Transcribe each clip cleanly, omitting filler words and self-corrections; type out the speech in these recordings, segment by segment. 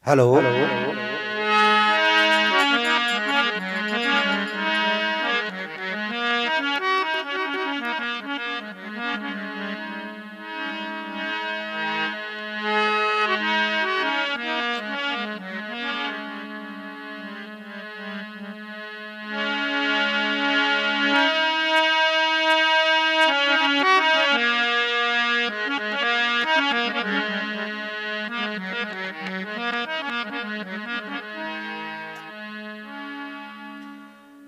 Hello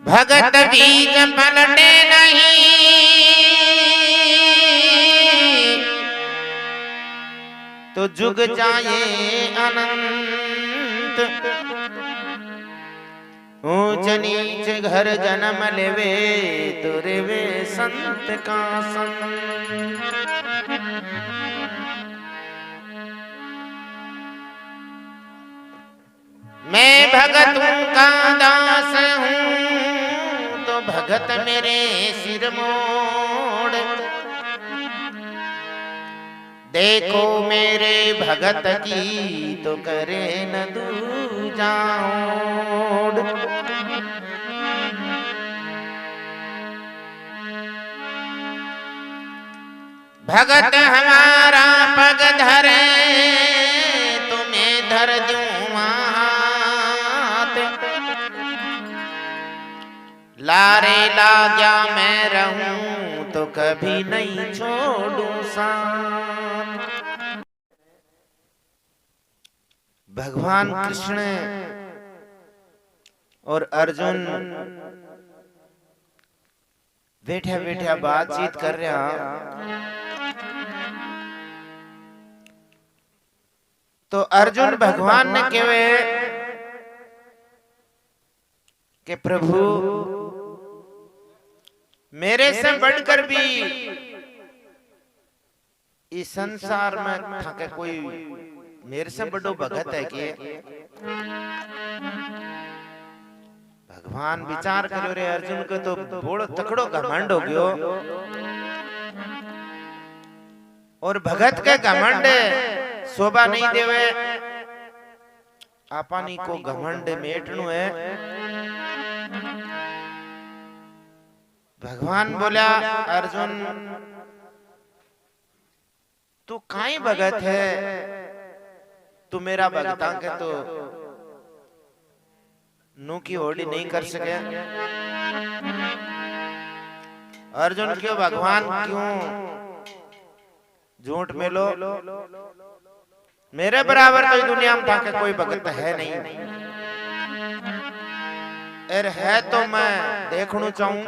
भगत बीज पलटे नहीं, तो जुग जाए अनंत। ऊंच नीच घर जन्म लेवे, तो रेवे संत का संग। मैं भगतों का दास हूँ, तो भगत मेरे सिर मोड़। देखो मेरे भगत की, तो करे न दूजा ओड़। भगत हमारा पग धरे, तो मैं धर दूं हाथ। लारे लाग्या मैं रहूं, तो कभी नहीं छोड़ूं साथ। भगवान कृष्ण और अर्जुन बैठा बैठा बातचीत कर रहा। तो अर्जुन भगवान ने कहे कि प्रभु मेरे से बढ़कर भी इस संसार में था के कोई मेरे से बड़ो भगत है कि भगवान विचार करो रे अर्जुन को तो बड़ो तकड़ो घमंड हो गयो। और भगत के घमंड शोभा नहीं देवे। आपानी को घमंड मेटनु है। भगवान बोला अर्जुन तू काई भगत है, तू मेरा भगता के तो नू की होड़ी नहीं कर सके। अर्जुन क्यों भगवान क्यों झूठ में लो, मेरे बराबर तो दुनिया में था के कोई भगत है नहीं। अरे है तो मैं देखना चाहूं।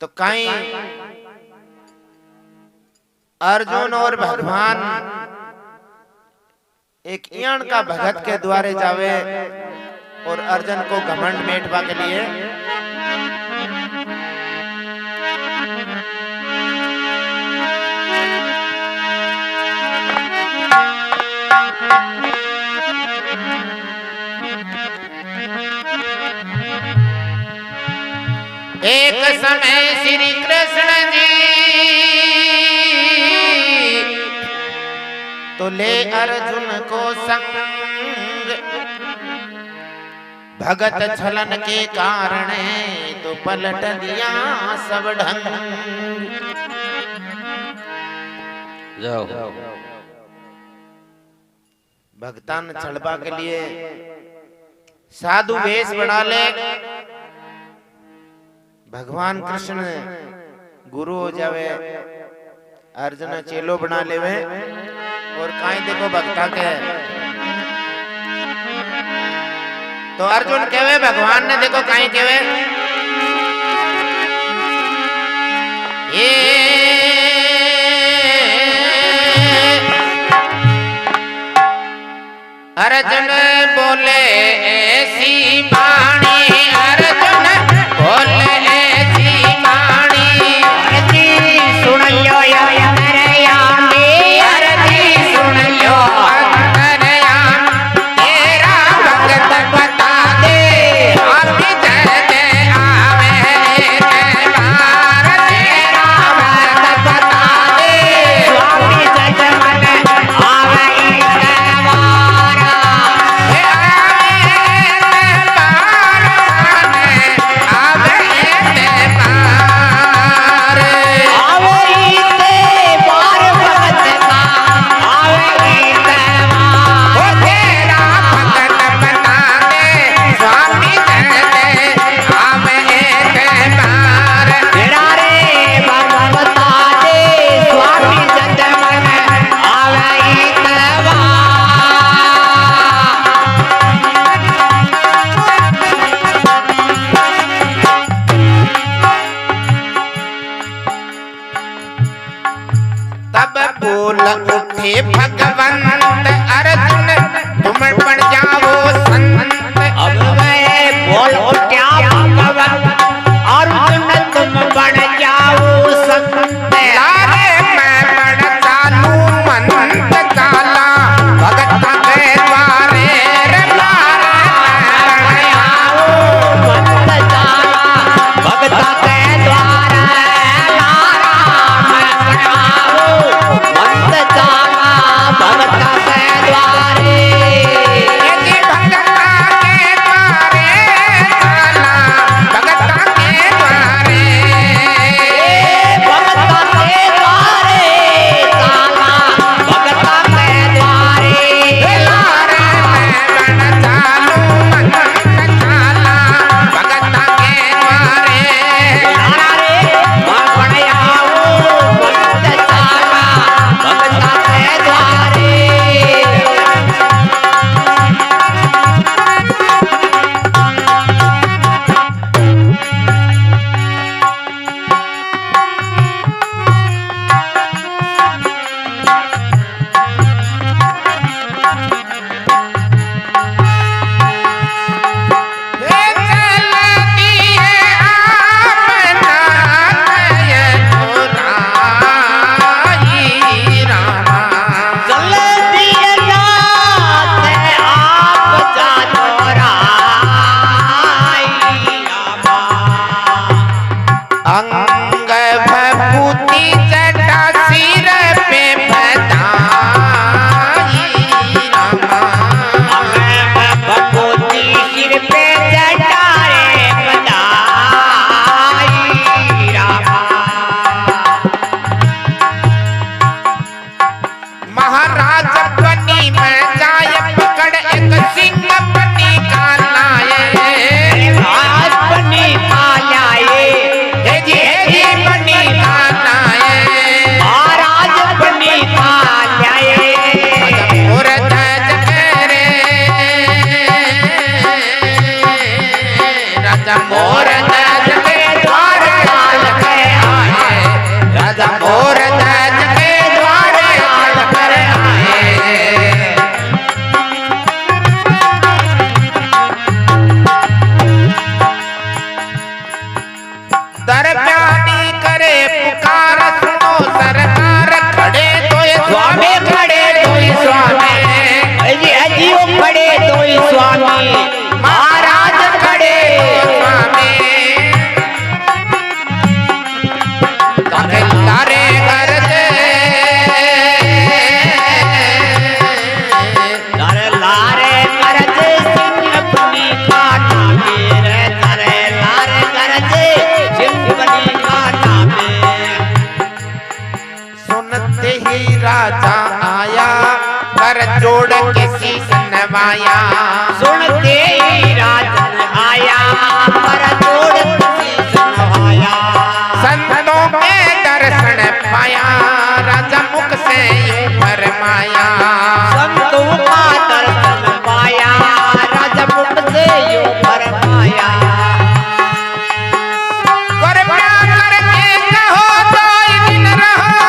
तो कहीं अर्जुन और भगवान एक इयान का भगत के द्वारे जावे और अर्जुन को घमंड मेटवा के लिए एक समय श्री कृष्ण जी तो ले अर्जुन को संग। भगत छलन के कारण तो पलट दिया सब ढंग। जाओ भगतान छलबा के लिए साधु वेश बना ले। भगवान कृष्ण गुरु हो जावे, अर्जुन चेलो बना लेवे। और काई देखो भक्ता के तो अर्जुन कहवे भगवान ने देखो काई कहवे ये अर्जुन बोले ऐसी वाणी, अर्जुन बोले ऐसी वाणी। सुन लो तेरा भगत बता दे आप जय जय आवे। हे भगवंत अर्जुन तुम बन जाओ संत। अब मैं बोलो क्या भगवंत अर्जुन तुम बन जाओ संत। लारे मैं बन चालू मंत काला भगत के द्वारे रे लारे मैं बन आओ मंत काला भगत के द्वारे लारा मैं बनाओ मंत काला भगत के द्वारे। जी भगत के द्वारे काला भगत के द्वारे भगत के द्वारे काला भगत के द्वारे लारे मैं बन चालू मंत काला भगत के द्वारे लारा रे मैं बन आओ मंत काला भगत के द्वारे। हे चलती है आपना नय तोराई रामा। जल्दी रात आप जानो राई रामा। अंग भभूति जटा सिर पे बधाई रामा। भगवती सिर पे जटारे बधाई रामा। महाराज बनी में जाय पकड़ एक सिंह बनी का लाए। राजपनी पालाए हे जी बनी का लाए। महाराज बनी पालाए और दज करे राजा मोर दज के द्वारे आज के आए। राजा मोर दज के द्वारे आज कर आए। दरम्यानी करे पुकार सुनो सरकार खड़े तो ये स्वामी खड़े तो ये स्वामी। अजी अजियो खड़े तो ही स्वामी महाराज खड़े तो स्वामी। ताके लारे गरजे लारे लारे करज सिंह बनी काटा मेरे लारे लारे करज सिंह बनी काटा में। सुनते ही राजा आया कर जोड़ के शीश नवाया। सुनते ही राजन आया पर जोड़ किसी सुनवाया। संतों के दर्शन पाया राजा मुख से यूं फरमाया। संतों का दर्शन पाया राजमुख से यूं फरमाया। कृपा करके कहो दो दिन रहो।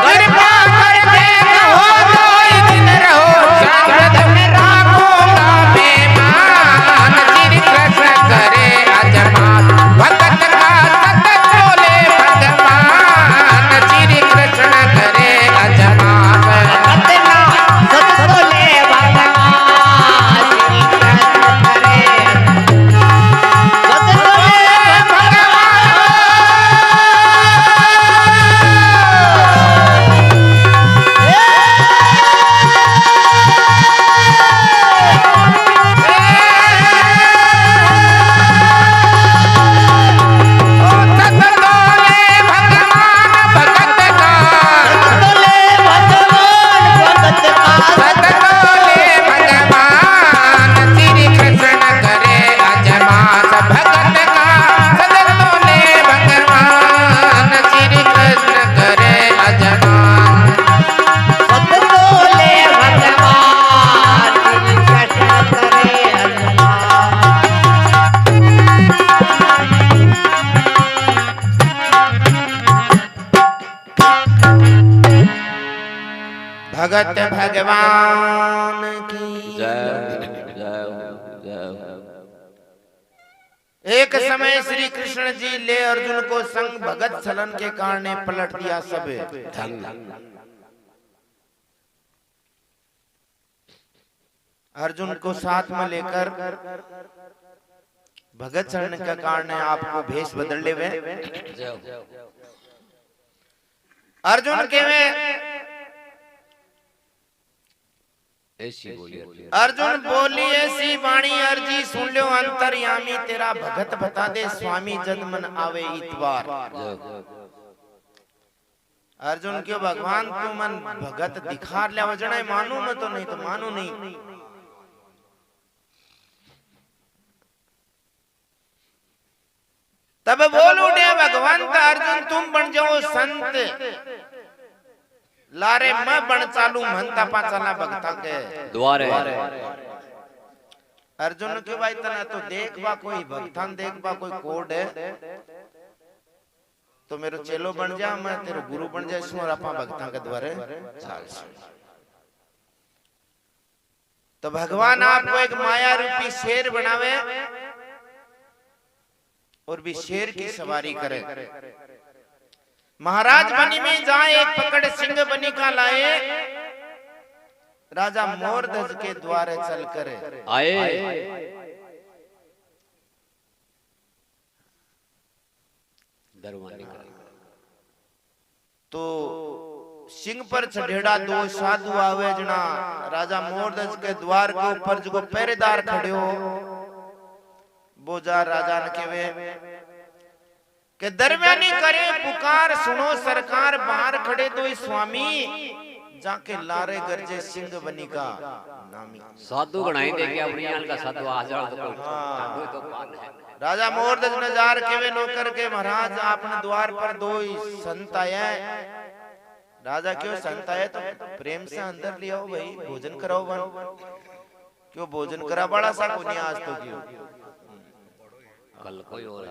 कृपा करके कहो दो दिन रहो। जागृत में राखूंगा मेहमान भगत भगवान की जय जय जय। एक समय श्री कृष्ण जी ले अर्जुन को संग भगत छलन के कारण पलट दिया सब अर्जुन को साथ में लेकर भगत छलन के कारण आपको भेष बदल ले अर्जुन के में अर्जुन बोली ऐसी वाणी अर्जी सुन लो अंतर्यामी तेरा भगत बता दे स्वामी जद मन आवे इतवार। अर्जुन क्यों भगवान तू मन भगत दिखा लिया वजना मानू न तो नहीं तो मानू नहीं। तब बोल उठे भगवंत अर्जुन तुम बन जाओ संत लारे मैं बन चालू मनता पाचला भक्ता के द्वारे। अर्जुन के भाई तना तो देखबा कोई भक्तन देखबा कोई कोड है तो मेरो चेलो बन जा मैं तेरे गुरु बन जा इसमें अपा भक्ता के द्वारे चाल। तो भगवान आपको एक माया रूपी शेर बनावे और भी शेर की सवारी करे। महाराज बनी में जाए एक पकड़ सिंह बनी का लाए राजा मोरध्वज के द्वारे चल कर आए। तो सिंह पर चढ़ेड़ा दो साधु आवे जना राजा मोरध्वज के द्वार के ऊपर जो पहरेदार खड़े हो बोजा राजा ने केवे के दरमियानी करे पुकार सुनो सरकार बाहर खड़े तो स्वामी जाके लारे गरजे सिंह बनी का नामी साधु गणाई देखे अपनी आल का साधु आजड़ तो पान है। राजा मोरध्वज नजार केवे नौकर के महाराज आपने द्वार पर दो संत आए। राजा क्यों संत आए तो प्रेम से अंदर ले आओ भाई भोजन कराओ बन क्यों भोजन करा बड़ा सा को आज तो क्यों कल कोई और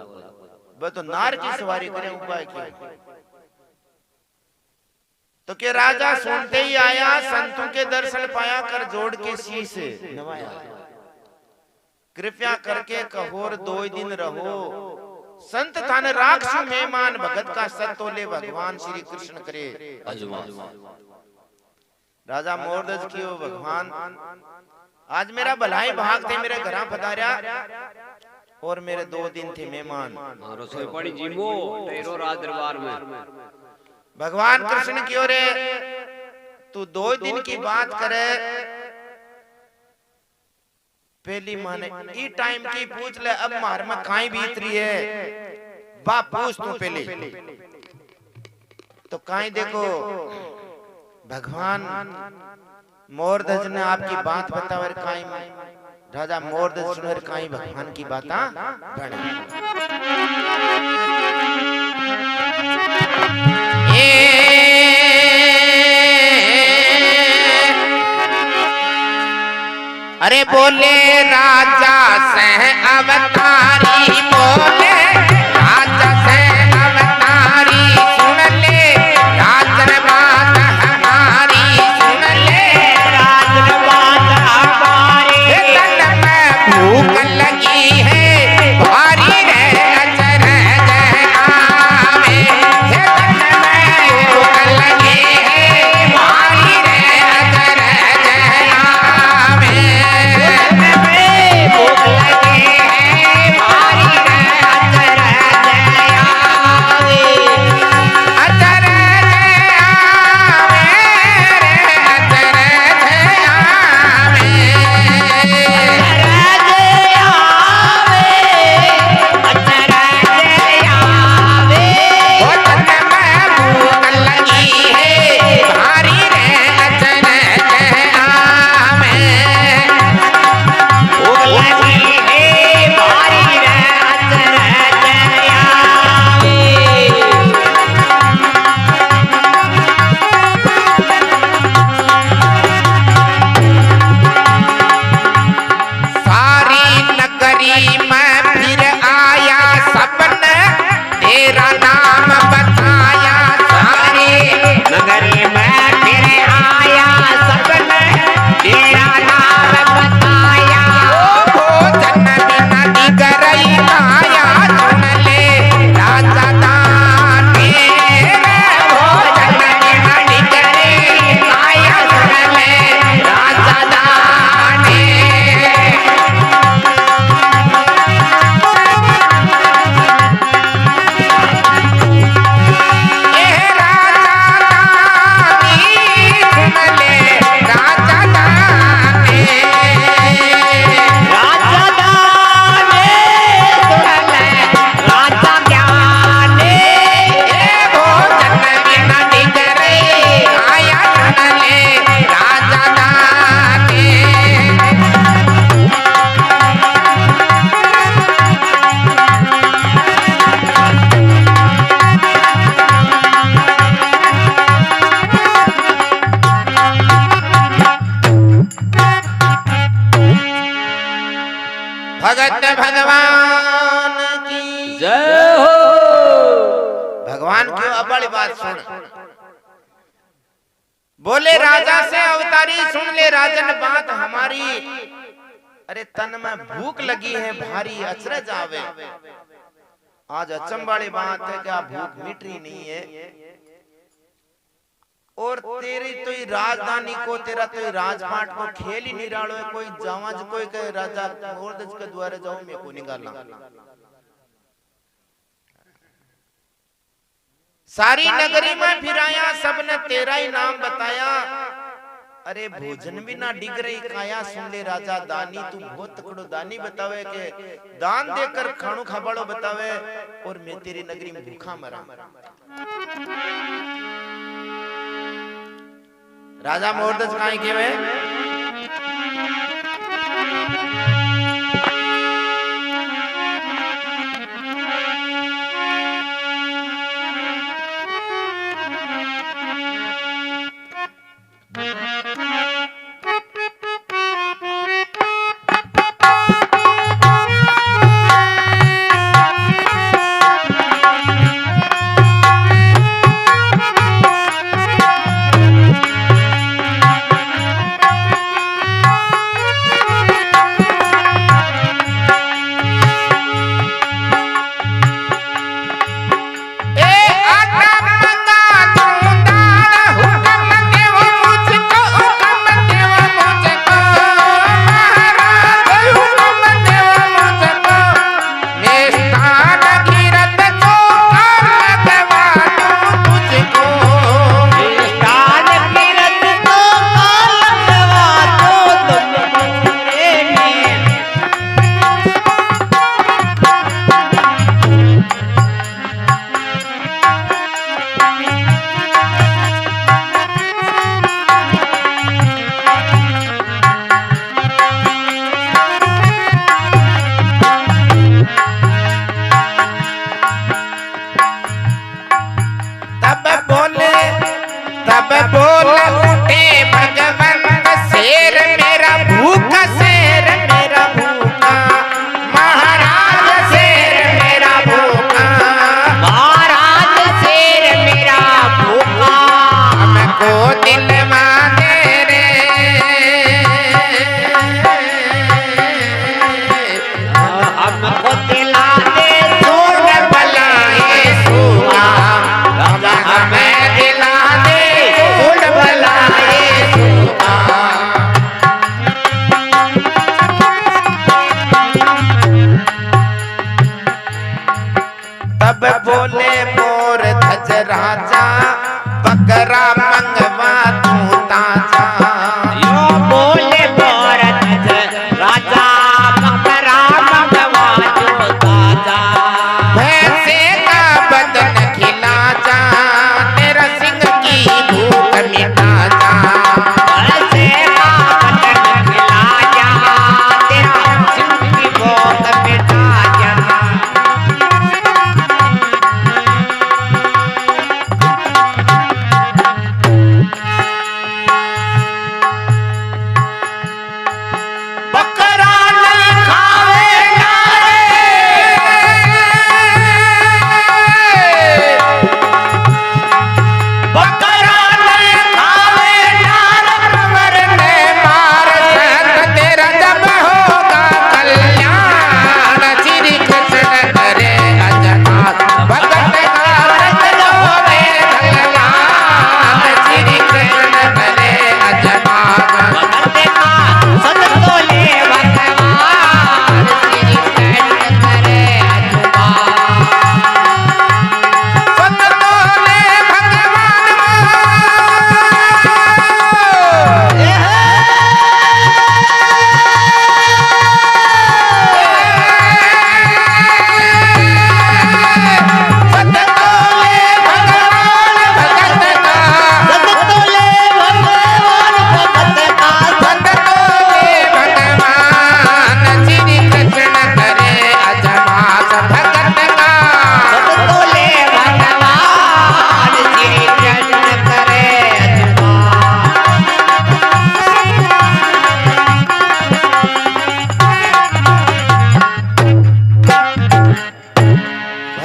बस तो नार की सवारी करे उपाय क्यों। तो के राजा सुनते ही आया संतों के दर्शन पाया कर जोड़ के शीश नवाया कृपया करके कहोर 2 दिन रहो संत थान राक्षस मेहमान भगत का सतोले भगवान श्री कृष्ण करे राजा मोरध्वज की भगवान आज मेरा भलाई भाग थे मेरे घर पधारा और मेरे 2 दिन थे मेहमान रसोई पड़ी जीवो तेरो राज दरबार में। भगवान कृष्ण की ओर तू 2 दिन की बात करे पहली माने ई टाइम की पूछ ले अब मार में काई बीत रही है बाप पूछ तू पहले तो काई देखो भगवान मोरध्वज ने आपकी बात बतावर काई राजा मोरध्वज सुनर काई भगवान की बाता अरे बोले राजा से अवतारी बोले राजा से अवतारी सुन ले राजन बात हमारी सुन ले राजन बात हमारी तन में भूख लगी है भारी रे अचर जय आवे तन में भूख लगी है भारी रे अचर जय आवे भूख लगी है रोहान क्यों? अब वाली बात सुन। बोले राजा से अवतारी सुन ले राजन बात हमारी, अरे तन में भूख लगी है भारी अचरज आवे। आज अचंभ वाली बात है क्या भूख मिट रही नहीं है, और तेरी तो ही राजधानी को तेरा तो ही राजपाट को खेल ही नहीं राड़ो है। कोई जावा जो कोई कहे राजा मोरदज के द्वारे जाऊं मैं को निकालना। सारी नगरी में फिराया सबने तेरा ही नाम बताया, अरे भोजन भी ना डिग रही काया सुन ले राजा दानी तू बहुत तकड़ो दानी बतावे के दान देकर खाणु खाबाड़ो बतावे, और मैं तेरी नगरी में भूखा मरा। राजा मोरदज काई केवे बोले मोर धज राजा बकरा मंगवा तू ताजा। यो बोले मोर धज राजा बकरा मंगवा तू ताजा। भैंसे का बदन खिला जा तेरा सिंह की भूख मिटा जा। भैंसे का बदन खिला जा तेरा सिंह की भूख मिटा जा।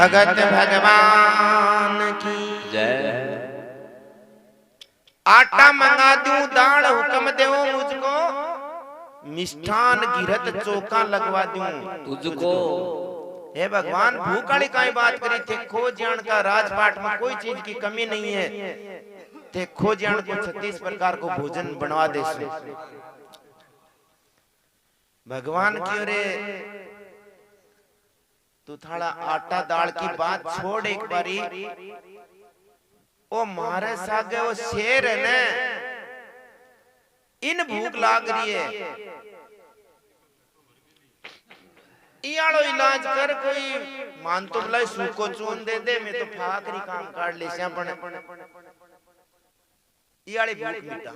भगत भगवान की जय। आटा मंगा दूं दाल हुक्म दो मुझको, मिष्ठान गिरत चौका लगवा दूं तुझको। हे भगवान भूखाली काई बात करी थे, खो जान का राजपाट में कोई चीज की कमी नहीं है, थे खो जान को 36 प्रकार को भोजन बनवा दे। भगवान क्यों रे तू थोड़ा आटा दाल की बात छोड़ एक बारी, ओ मारे सागे वो शेर है ना, इन भूख लाग रही है, इयालो इलाज कर, कोई मान तो बुलाई सूको चून दे दे, मैं तो फाकरी काम काट ले श्याम पड़े इयाली भूख मिटा।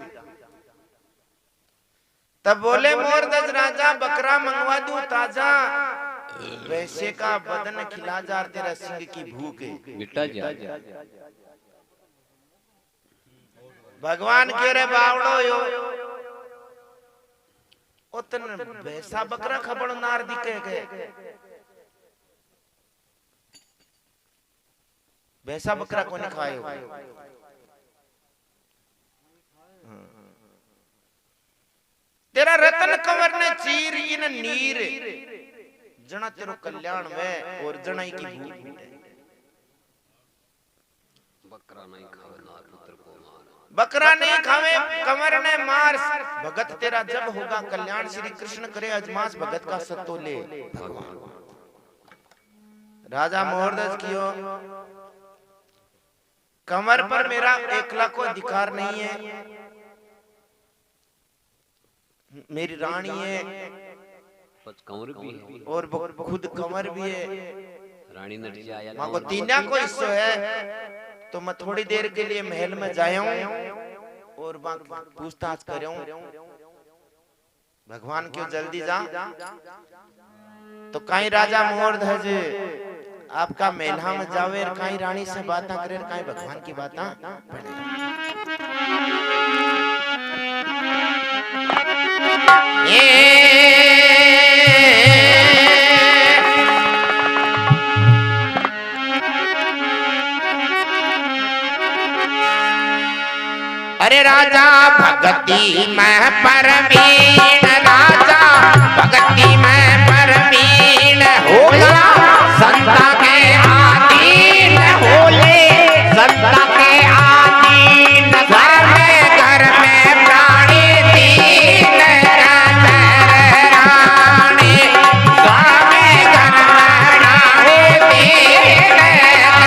तब बोले मोरदज राजा बकरा मंगवा दूं ताजा, वैसे का बदन खिला जा, तेरा सिंह की भूख है मिटा जा। भगवान क्यों रे बावड़ो यो उतन वैसा बकरा खबड़ नार दिखे गए, वैसा बकरा को नहीं खाए हो। तेरा रतन कंवर ने चीर इन नीर, जना तेरो कल्याण में और जना की भूख मिटे। बकरा नहीं खावे नार पुत्र को मार, बकरा नहीं खावे कंवर ने मार, भगत तेरा जब होगा कल्याण, श्री कृष्ण करे अजमास भगत का सत्तो ले। राजा मोहरदस कियो कंवर पर मेरा एकला को अधिकार नहीं है, मेरी रानी है कंवर भी है और खुद कंवर भी है, रानी नट जाया मां को तीना को हिस्सो है, तो मैं थोड़ी देर के लिए महल में जाया और पूछताछ कर रहा हूं। भगवान क्यों जल्दी जा, तो कहीं राजा मोरध्वज आपका मेला में जावे, कहीं रानी से बातें करे, कहीं भगवान की बातें पढ़े। अरे राजा भगती में परवीन, राजा भगती में परवीन होला, संता के आधीन होले, संता के आधीन, घर में प्राणी दीन, रानी घर में प्राणी दीन, रानी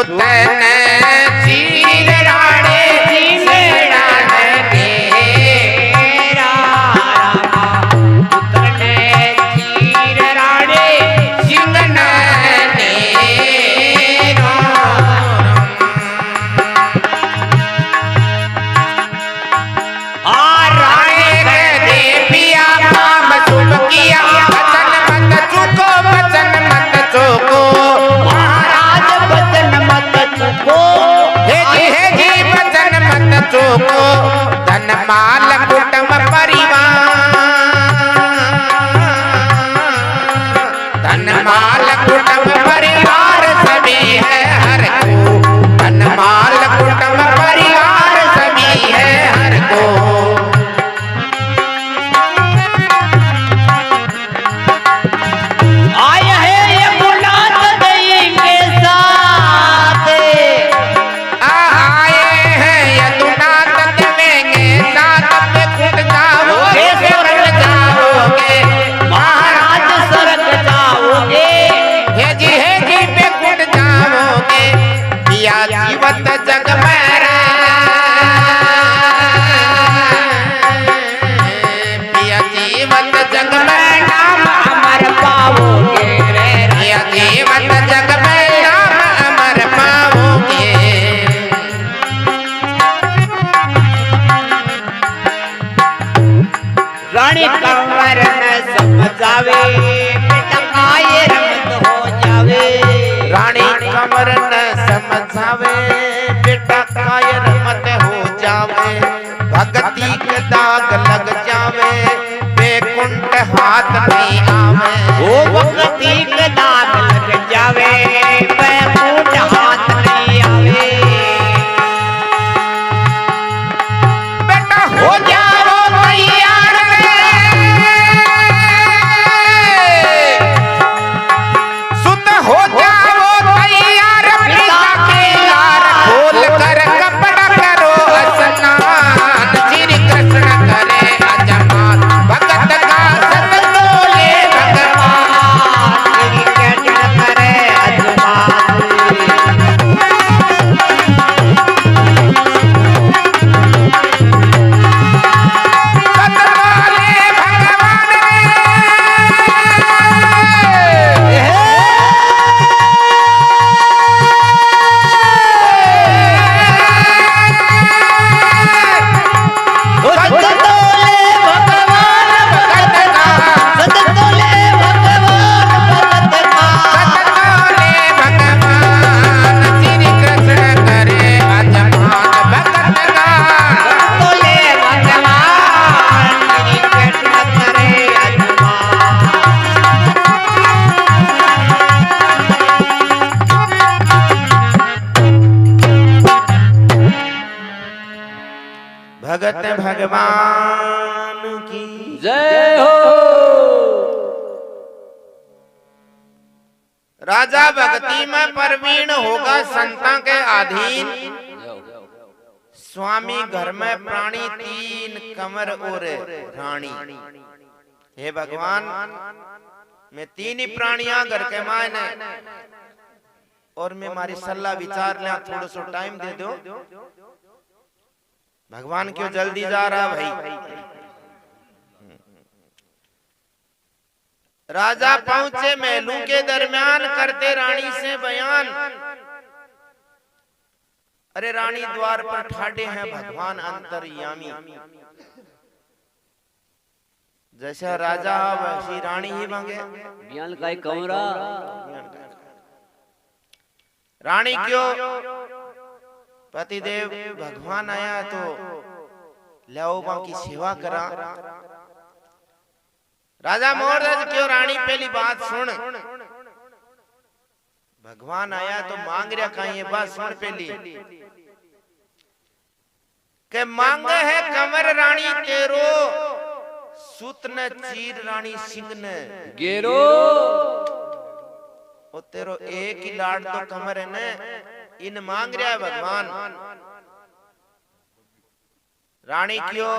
सुतन चीर राणे सिंगड़ान घेरा उतरने चीर राणे सिंगड़ान धन माल कुटुंब परिवार धन माल कुटुंब परिवार सभी है हर को धन माल कुटुंब परिवार सभी है हर को आया है ये मुलात दई के साथ जीवत जग में पिया जीवत जग में नाम अमर पाओगे रे पिया जीवत जग में नाम अमर पाओगे रानी कंवर न समझावे बेटा काय रमत हो जावे रानी कंवर न समझावे बेटा काय रमत हो जावे भक्ति के दाग लग जावे बेकुंठ हाथ नहीं आवे ओ भक्ति के दाग लग जावे बेकुंठ हाथ नहीं आवे बेटा हो जाओ तैयार सुत हो जाओ तैयार पिता के लार खोल कर कपड़ा करो स्नान श्री कृष्ण करे अजमान भगत का सतोले भगवान श्री कृष्ण करे अजमान सतोले भगवान भगत भगवान की जय हो। राजा भक्ति में प्रवीण होगा संता के अधीन स्वामी घर में प्राणी तीन कंवर और रानी हे भगवान मैं तीन ही प्राणियां घर के मायने और मैं मारी सलाह विचार लिया थोड़ा सो टाइम दे दो भगवान क्यों जल्दी जा रहा भाई राजा पहुंचे महलों के दरमियान करते रानी से बयान अरे रानी द्वार पर ठाड़े हैं भगवान अंतर्यामी जैसा राजा वैसी रानी ही मांगे बयान का कमरा रानी क्यों पतिदेव भगवान आया तो लौबा की सेवा करा राजा मोहरज क्यों रानी पहली बात सुन भगवान आया तो मांग रहा कहीं ये बात सुन पहली के मांगे है कंवर रानी तेरो सूत न चीर रानी सिंह न गेरो ओ तेरो एक ही लाड तो कंवर है न इन मांग रहा है भगवान रानी क्यों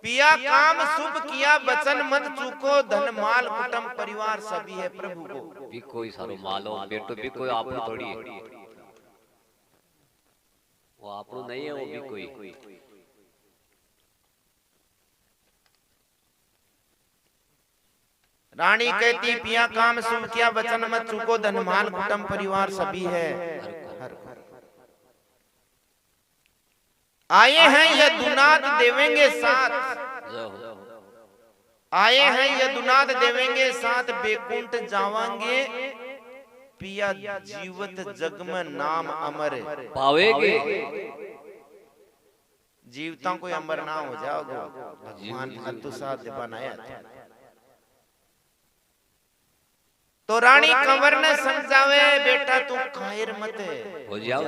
पिया काम शुभ किया वचन मत चूको धन माल कुटुंब परिवार सभी है प्रभु को भी कोई सारो मालो बेटो भी कोई आप थोड़ी है वो आपरो नहीं है वो भी कोई रानी कहती पिया काम शुभ किया वचन मत चूको धनमाल कुटुंब परिवार सभी है हर घर। आए हैं यदुनाथ देवेंगे साथ आए हैं यदुनाथ देवेंगे साथ बेकुंठ जावांगे पिया जीवत जग में नाम अमर पावेगे जीवता कोई अमर ना हो जाओगे भगवान अतु साथ बनाया था। तो रानी कंवर ने समझावे बेटा तू कायर मत हो जाओ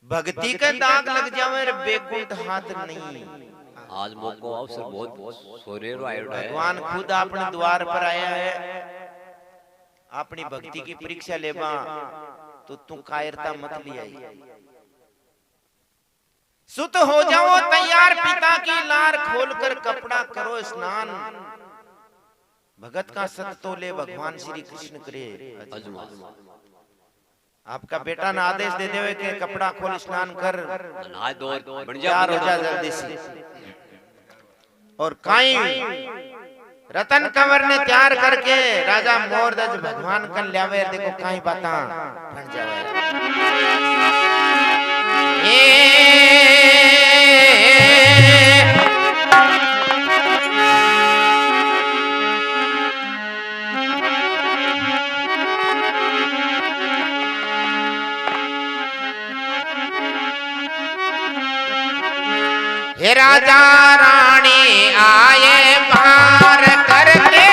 भक्ति का दाग लग जावे बेकुंठ हाथ नहीं। आज मौको अवसर बहुत सोनेरो आयो है भगवान खुद अपने द्वार पर आया है अपनी भक्ति की परीक्षा लेबा तो तू कायरता मत लिया। सुत हो जाओ तैयार पिता की लार खोलकर कपड़ा करो स्नान भगत का सत तो ले भगवान श्री कृष्ण करे। आपका बेटा ना आदेश दे देवे कि कपड़ा खोल स्नान कर नहा दो बन तैयार हो जा जल्दी से। और काई रतन कंवर ने तैयार करके राजा मोरध्वज भगवान कन ल्यावे देखो काई बाता बन जावे। हे राजा रानी आए पार करके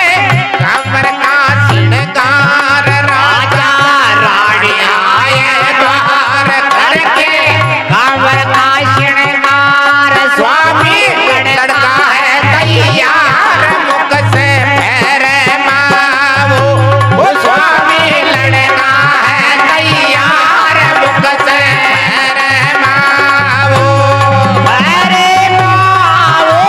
कंवर का श्रृंगार राजा रानी आए पार करके कंवर का श्रृंगार स्वामी लड़का है तैयार मुख से पैर मावो वो स्वामी लड़का है तैयार मुख से पैर मावो अरे मावो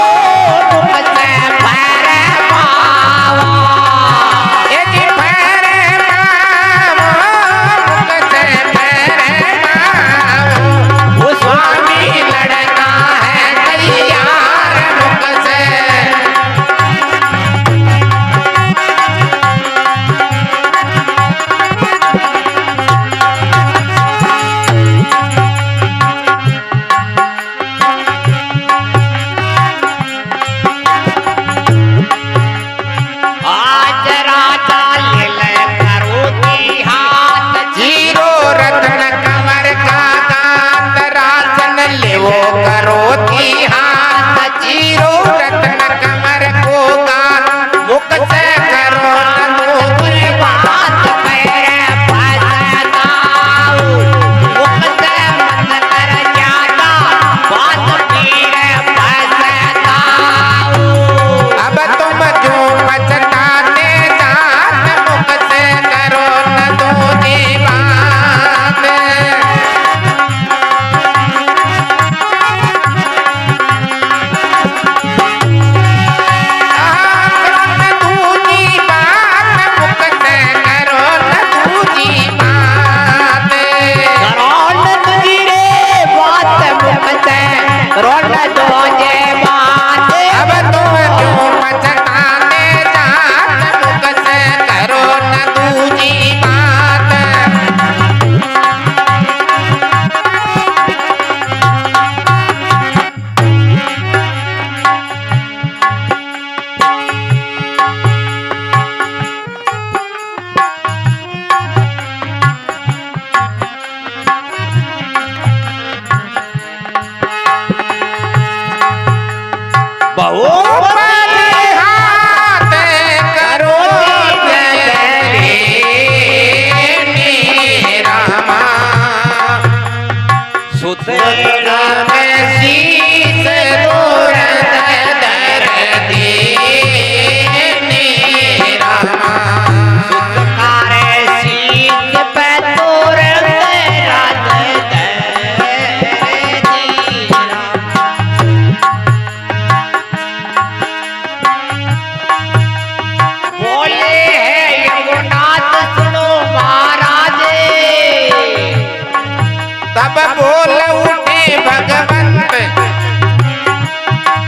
बोल उठे भगवंत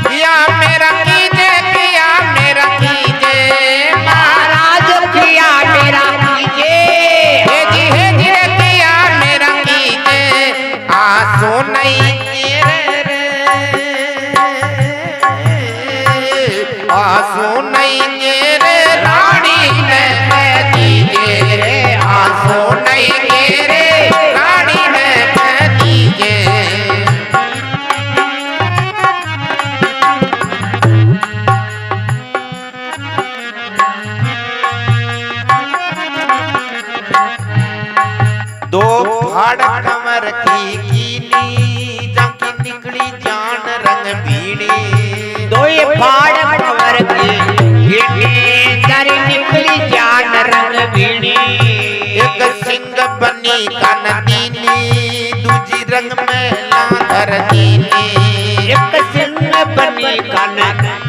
किया मेरा कीजे महाराज किया मेरा कीजे हे जी किया मेरा कीजे आंसू नहीं गिरे आंसू नहीं गिरे रानी ने दीजे आंसू नहीं गिरे रानी ने दीजे दो फाड़ कमर की कीनी जाकी निकली जान रंग भीड़ी दो ये फाड़ कमर की दर निकली जान रंग भीड़ी एक सिंह बनी कन दीनी दूजी रंग में लाधर दीनी एक सिंह बनी कन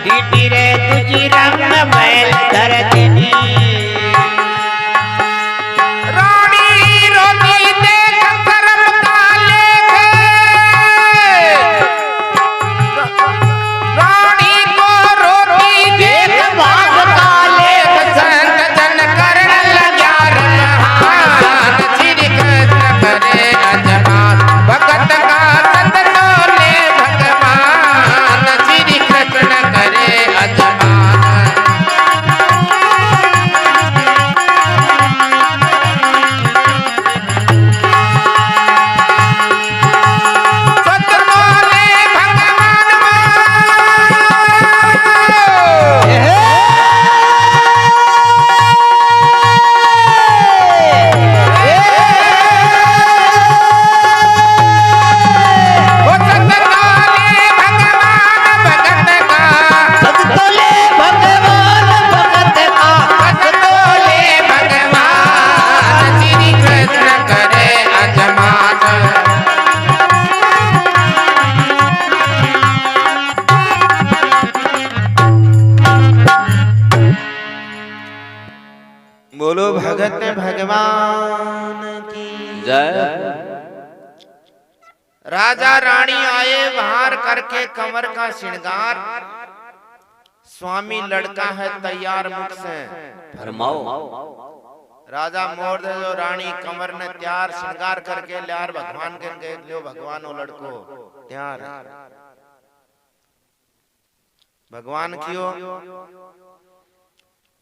दीदी रे तुझी रंग मैल धर दीनी बोलो भगत भगवान की जय। राजा रानी आए बाहर करके कमर का श्रृंगार स्वामी लड़का है तैयार मुख से फरमाओ। राजा मोर दे जो रानी कमर ने तैयार श्रृंगार करके लियार भगवान के लियो भगवान वो लड़को तैयार भगवान कियो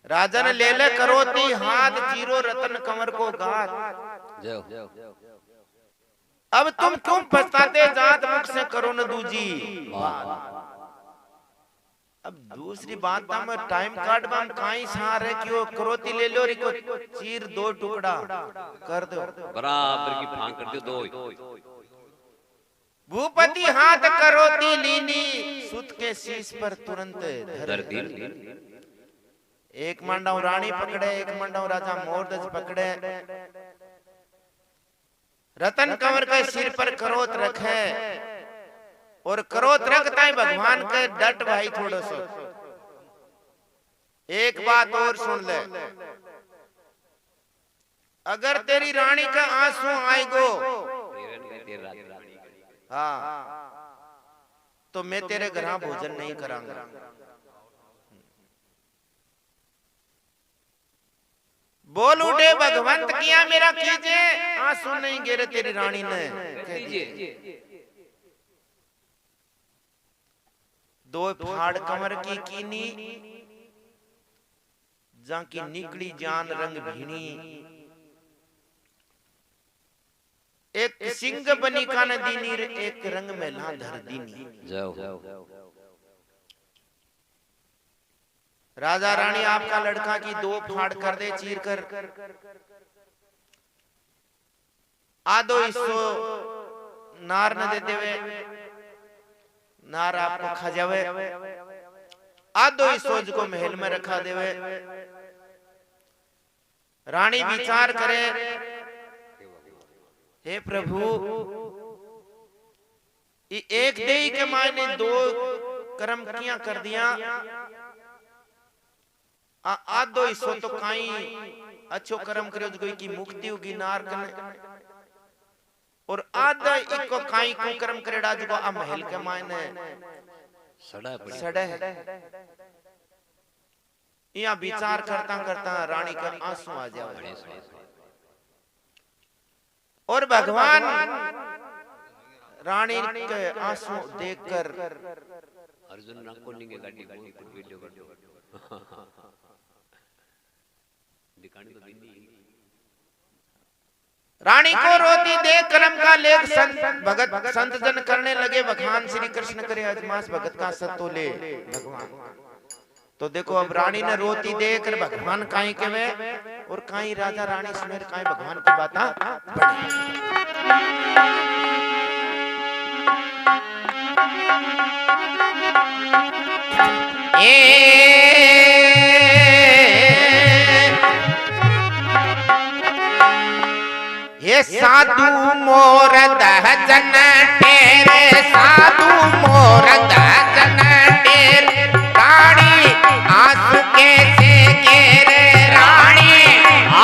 राजन ले ले करोती हाथ चीरो रतन कमर को गात अब तुम क्यों पछताते जात मुख से करो न दूजी अब दूसरी बात हम टाइम कार्ड में हम काई सार है क्यों करोती ले लो रिको चीर दो टुकड़ा कर दो बराबर की फांक कर दो दो। भूपति हाथ करोती लीनी सुत के शीश पर तुरंत धर दी एक मंडाऊ रानी पकड़े एक मंडाऊ राजा मोरदज पकड़े रतन कंवर के सिर पर करोत रखे और करोत रखता है भगवान के डट भाई थोड़ा सो एक बात और सुन ले अगर तेरी रानी का आंसू आएगो हाँ तो मैं तेरे घर भोजन नहीं करांगा बोल उठे भगवंत किया मेरा कीजिए आंसू नहीं गिरे तेरी रानी ने दो फाड़ कमर की कीनी जाकी निकली जान रंग भीनी एक सिंह बनी का नदीनी एक रंग में ला धर दीनी राजा रानी आपका लड़का की दो फाड़ कर दे चीर कर आदो इसो नार न दे देवे नार आपको खा जावे आदो इसोज को महल में रखा देवे रानी विचार करे हे प्रभु एक देही के मायने दो कर्म किया कर दिया आदो इसो तो काई अच्छो कर्म करो कोई की मुक्ति होगी नार कने और आधा इको काई कुकर्म करेड़ा जो आ महल के मायने सड़े यहाँ विचार करता करता रानी का आंसू आ जाए और भगवान रानी के आंसू देखकर अर्जुन नाकोनी के गाड़ी को वीडियो कर दो दिखाने तो दिन नहीं रानी को रोती देख कर्म का लेख भगत संत जन करने लगे भगवान श्री कृष्ण करे अजमास भगत का सत्तो ले भगवान। तो देखो अब रानी ने रोती देख कर भगवान काई के वे और काई राजा रानी सुनेर काई भगवान की बाता ये साधु मोर दहजन तेरे साधु मोर दहजन तेरे रानी आंसू कैसे गिरे रानी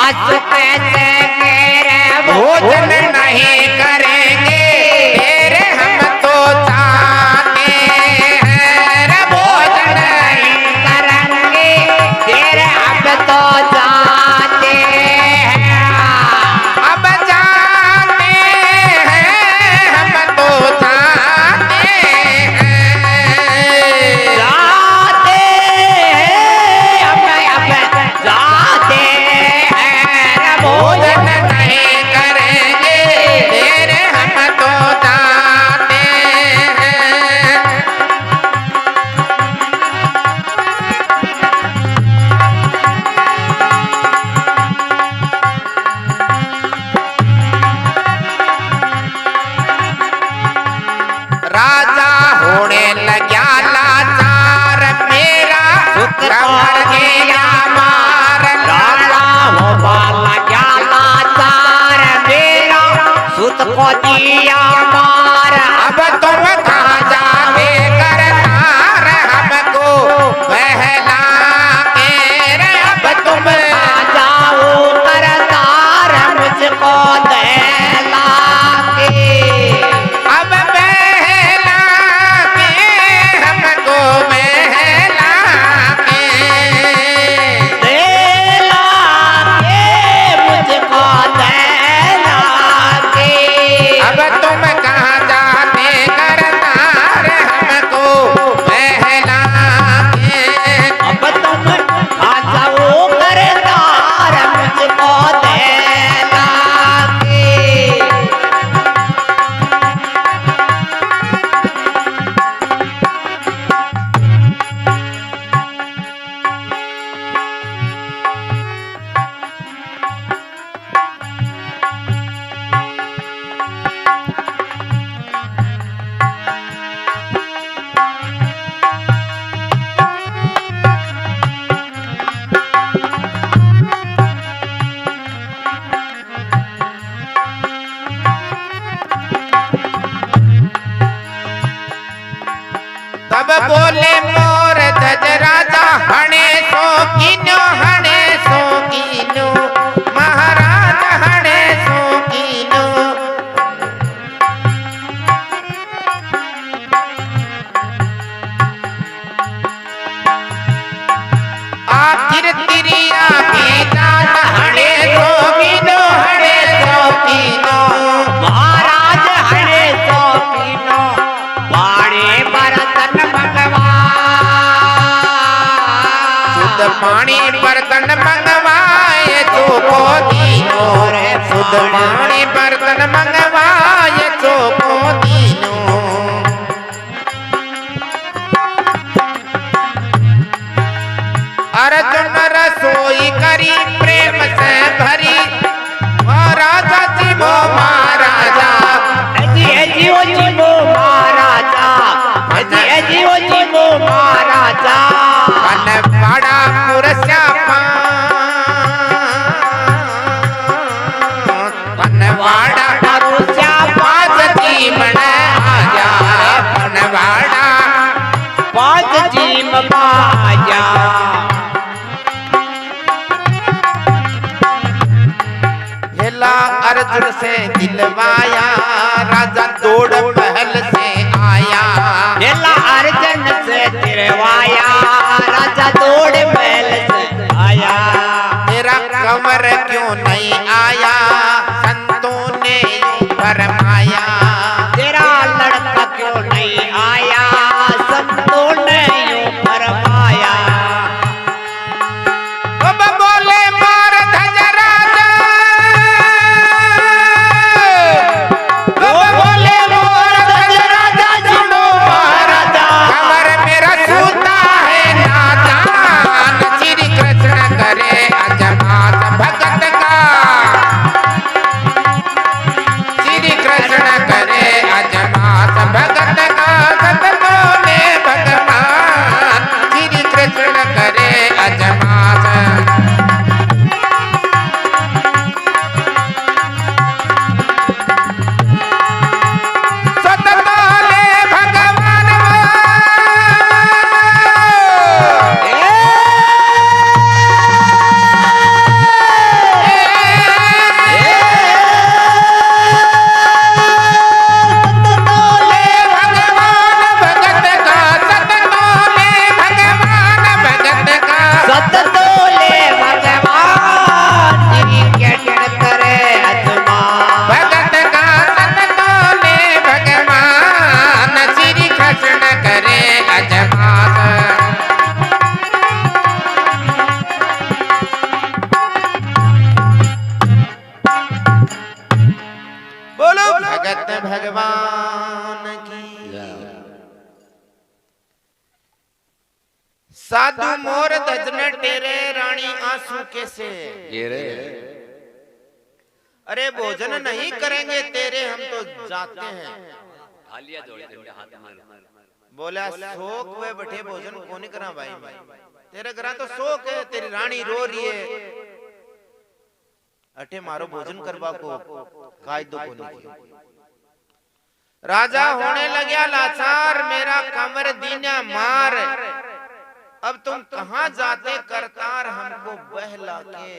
आंसू कैसे गिरे भोजन नहीं करेंगे तेरे हम तो चाहते हैं रे भोजन नहीं करेंगे तेरे अब तो जाते हैं अब जाते हैं हम तो चाहते हैं जाते हैं अब जाते हैं भोजन नहीं करेंगे तेरे हम तो जाते हैं। राजा होने लग्या लाचार मेरा कमर गया मार राजा हो बाला क्या लाचार मेरा सुत को दिया मार अब तुम कहाँ जावे करतार हमको बहला के रे अब तुम आ जाओ करतार मुझको दहला के अब बहला के हमको बहला के दहला के मुझको दहला के अब तुम कहाँ जाते करतार हमको बहला के अब तुम आ जाओ करतार मुझको दहला के तब बोले मोर धज राजा हणे सो कीनो महाराज हणे सो कीनो आखिर तिरिया की जात हणे सो कीनो महाराज हरे सौकीनो बाणे बरतन शुद्ध पानी बर्तन मंगवाए तो को दीनो रे शुद्ध पानी बर्तन मंगवाए तो को दीनो अर्जुन रसोई करी प्रेम से भरी राजा जी वो महाराजा जीवो जीवो महाराजा जीवो जीवो महाराजा मन बड़ा पुरस्या बनवाड़ा परुष्या पाँच जीवन आजा बनवाड़ा पाँच जीव बाजा हेला अर्जुन से दिलवाया तोड़ महल से आया। तेरा कंवर क्यों नहीं आया, संतों ने फरमाया। तेरा लड़का क्यों नहीं आया, संतों ने यूं फरमाया। अब बोले मार धज राजा, अब बोले मार धज राजा, सुनो महाराजा। कंवर मेरा सूता है नादान, श्री कृष्ण करे अजमात भगत का। श्री कृष्ण करे अजमात भगत का, सतनों ने भगवान। श्री कृष्ण करे अजमात। सतनों ने भगवान सततोले भगवान जी कृष्ण करे अजमात। भगत का, सतनों ने भगवान। श्री कृष्ण करे अजमात। बोलो भगत भगवान की। साधु मोर धजन टेरे, रानी आंसू कैसे। ये रे अरे भोजन नहीं करेंगे तेरे, हम तो जाते हैं। थालियां जोड़ दे हाथ में। बोला शोक वे बैठे भोजन को नहीं करा भाई, तेरे घर तो शोक है, तेरी रानी रो रही है। अठे मारो भोजन करवा को कायदो को नहीं। राजा होने लगा लाचार, मेरा कमर दीना मार। अब तुम कहां जाते करतार, हमको बहला के।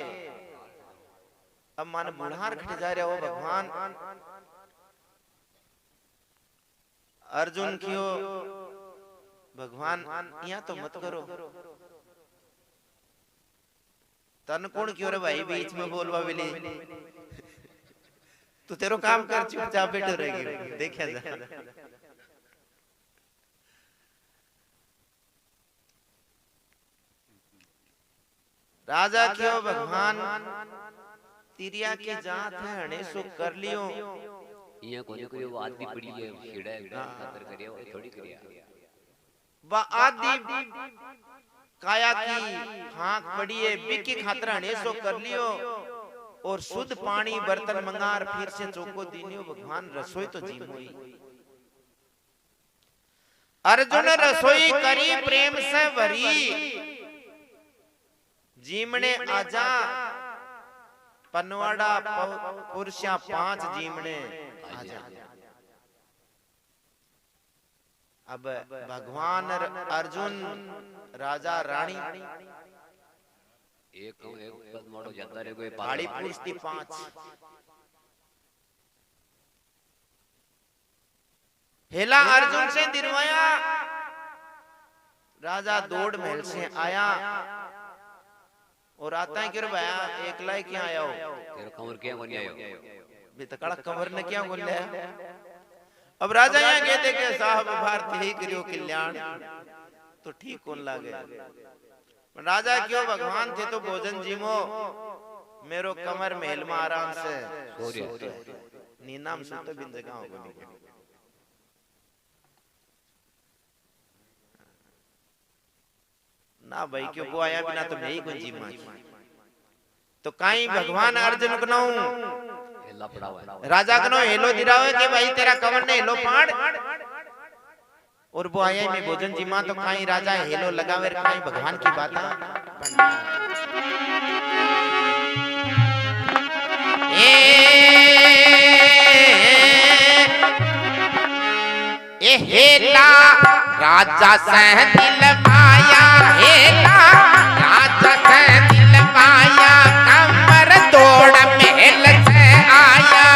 अब मान बुढ़ार खट जा रहे हो भगवान। अर्जुन क्यों भगवान यहाँ तो मत करो। तन कौन क्यों रे भाई बीच में बोलवा बिली। तू तेरो काम कर, चुपचाप बैठो रहेगी, देखा जा। राजा क्यों भगवान, तिरिया की जात है, हने सो कर लियो। ये कोने कोई वो आदमी पड़ी है, खिड़ा है, खातर करिया वो थोड़ी करिया। बा आदि काया की फांक पड़ी है, बिकी खातर हने सो कर लियो। और शुद्ध पानी बर्तन मंगार, फिर से चौको दीनियो। भगवान रसोई तो जी हुई। अर्जुन रसोई करी प्रेम से भरी, जीमने आजा पनवाड़ा पुरुषा 5 जीमने आजा। अब भगवान अर्जुन राजा रानी एक पद मोड़ो जाता रे कोई पहाड़ी पुरुष थी 5। हेला अर्जुन से दिलवाया। राजा दौड़ महल से आया और आता है कि भैया एकला ही क्या आया हो। तेरा कमर क्या बन आयो बेतकड़ा कमर ने क्या बोल लिया। अब राजा यहाँ कहते कि साहब भारत ही करियो कल्याण तो ठीक कौन लागे। राजा क्यों भगवान थे तो भोजन जीमो, मेरो कमर महल में आराम से नींदा में सुनते बिन जगह होगा। ना भाई क्यों वो आया बिना तो नहीं कोई जीमा। तो काई भगवान अर्जुन को हेला पड़ा हुआ राजा कनो हेलो दिरावे कि भाई तेरा कमर ने हेलो पाड़। और वो आया में भोजन जीमा तो काई राजा हेलो लगावे काई भगवान की बात। ए हेला राजा सह दिल माया, हेला राजा सह दिल माया, कमर दौड़ महल से आया।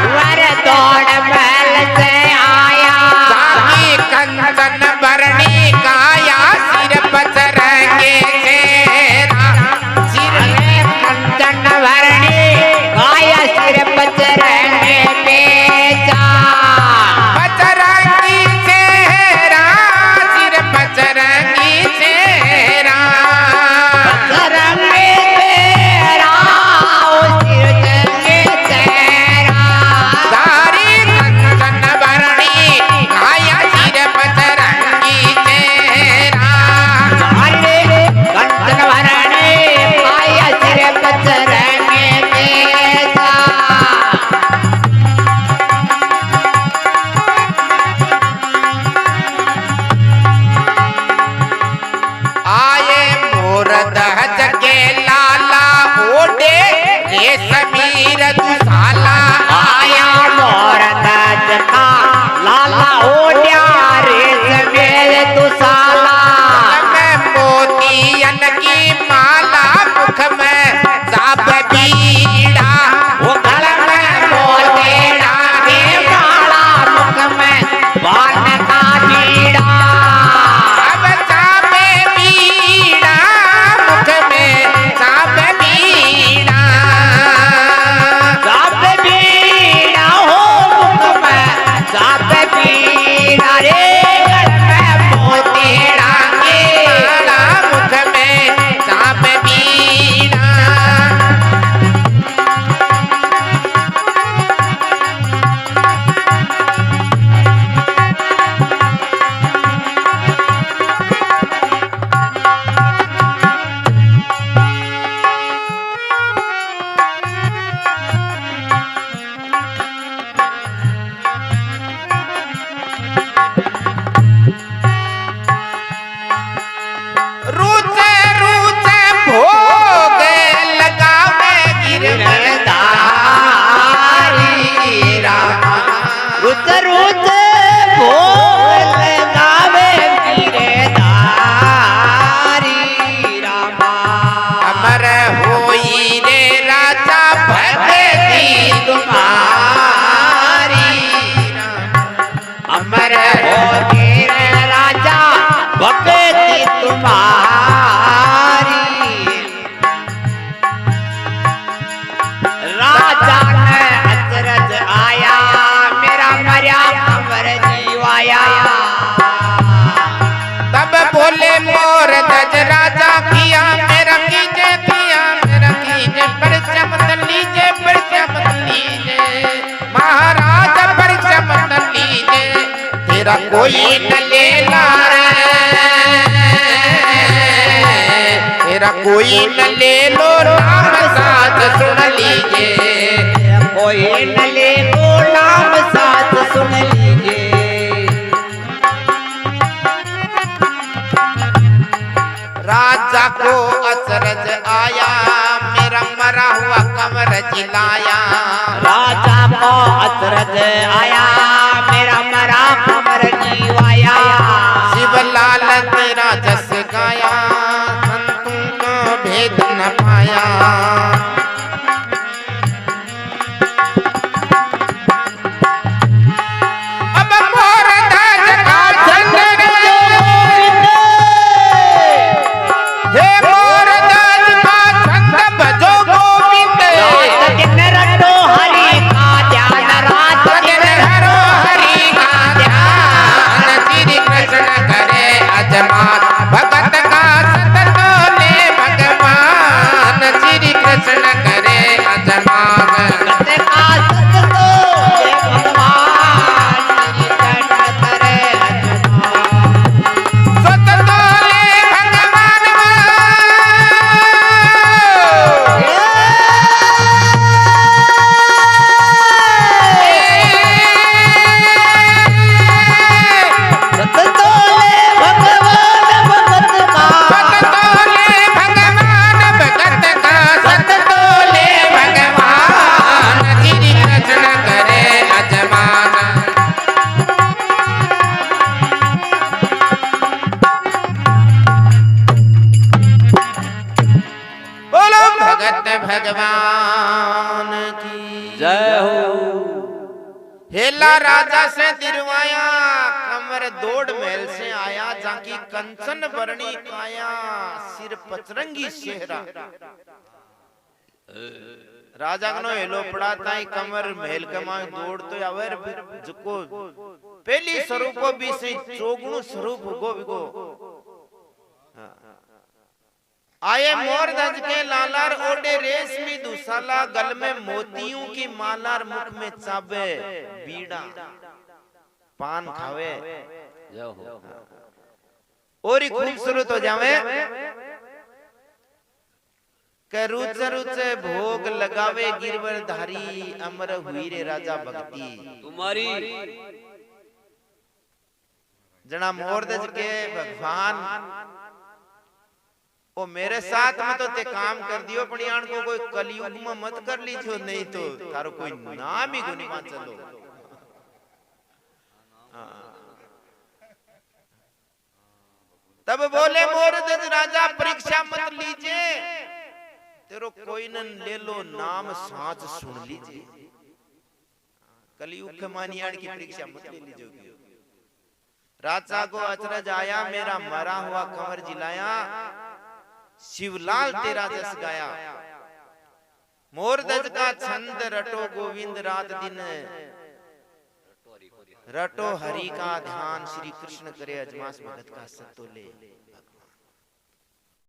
वर दौड़ महल से आया। साही कंचन भरणी काया, सिर पर रंगे मोर दहज के लाला ओडे रेशमी रतुशाला आया मोर दज का लाला ओड्या रेशमी रतुशाला में मोतियन की माला मुख में साप बीड़ा वो गल में मोतेड़ा के माला मुख में बाण का बीड़ा अब साप बीड़ा मुख में साप बीड़ा साप बीड़ा हो मुख में साप बीड़ा रे गल में मोतेड़ा के माला मुख में साप बीड़ा रूचे रूचे भोग लगावे गिरधारी रामा रुच रुच भोग लगावे गिरधारी रामा अमर होई रे राजा भगती तुम्हारी अमर हो तेरे राजा भक्ति तुम्हारी राजा ने अचरज आया मेरा मरिया अमर जीवाया तब बोले मोर दज राजा किया मेरा कीजे परिचय मत लीजे महाराज परिचय मत लीजे तेरा कोई न ले ला रे तेरा कोई न ले लो राम साथ सुन लीजिए कोई न ले को नाम साथ सुन लीजिए राजा को अचरज आया मेरा मरा हुआ कमर जिलाया राजा को अचरज आया मेरा मरा कमर जीवाया शिवलाल तेरा जस गाया संतों को भेद न पाया अब मोर दास का चंदन हे मोर दास का छंद भजो गोविंद रात दिन रटो हरि का ध्यान रात दिन हरो हरि का ध्यान श्री कृष्ण करे अजमात भगत का सत ले भगवान श्री कृष्ण करे अजमात करते का सत तो ये भगवान श्री कृष्ण करे अजमान सत ले भगवान सत तो ले भगवान भगत का सत ले भगवान भगत का सत ले भगवान श्री कृष्ण करे अजमान बोलो भगत भगवान की जय हो। हेला राजा से दिरवाया कमर दौड़ महल से आया जाकी कंचन वर्णी काया सिर पचरंगी सेहरा राजा कनो हेलो पड़ा ताई कमर महल कमा दौड़ तो आवर जको पहली स्वरूप भी से चोगुण स्वरूप गो विगो आये मोर दज के लालार ओडे रेशमी दुशाला गल में मोतियों की मालार मुख में चाबे बीड़ा पान खावे जय हो। और ही खूबसूरत हो जावे के रुच रुच भोग लगावे गिरवरधारी अमर हुई रे राजा भक्ति तुम्हारी जना मोर दज के भगवान ओ मेरे साथ में तो ते काम कर दियो पणियान को कोई कलयुग में मत कर ली थो, नहीं तो थारो कोई नाम ही गुनी मान चलो। तब बोले मोरध्वज राजा परीक्षा मत लीजिए, तेरो कोई न ले लो नाम सांच सुन लीजिए। कलयुग के मानियान की परीक्षा मत ले लीजिए। राजा को अचरज आया, मेरा मरा हुआ कमर जिलाया, शिवलाल तेरा जस गाया। मोरध्वज का छंद रटो गोविंद रात दिन, रटो हरि का ध्यान, श्री कृष्ण करे अजमास भगत का सत्तो ले।